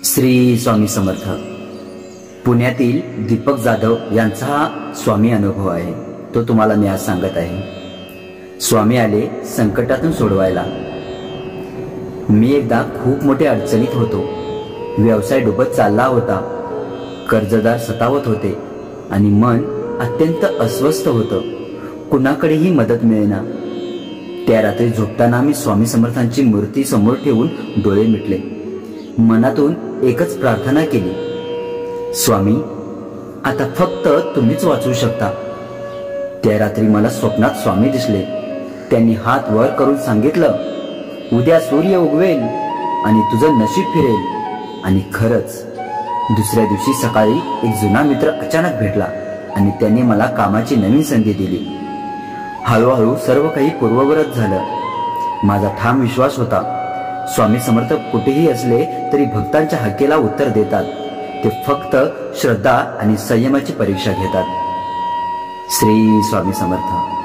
श्री स्वामी समर्थ। पुण्यातील दीपक जाधव यांचा हा स्वामी अनुभव आहे, तो तुम्हाला मी आज सांगत आहे। स्वामी आले संकटातून सोडवायला। मी एकदा खूप मोठ्या अडचणीत होतो। व्यवसाय डुबत चालला होता, कर्जदार सतावत होते आणि मन अत्यंत अस्वस्थ होतं। कुणाकडेही मदत मिळेना। त्या रात्री झोपताना मी स्वामी समर्थांची मूर्ती समोर ठेवून डोळे मिटले। मनातून एकच प्रार्थना केली, स्वामी आता फक्त तुम्हीच वाचवू शकता। त्या रात्री मला स्वप्नात स्वामी दिसले। त्यांनी हात वर करून सांगितलं, उद्या सूर्य उगवेल आणि तुझं नशीब फिरेल। आणि खरंच दुसऱ्या दिवशी सकाळी एक जुना मित्र अचानक भेटला आणि त्यांनी मला कामाची नवीन संधी दिली। हळूहळू सर्व काही पूर्ववत झालं। माझा ठाम विश्वास होता, स्वामी समर्थ कुठेही असले तरी भक्तांच्या हाकेला उत्तर देतात। ते फक्त श्रद्धा आणि संयमाची परीक्षा घेतात। श्री स्वामी समर्थ।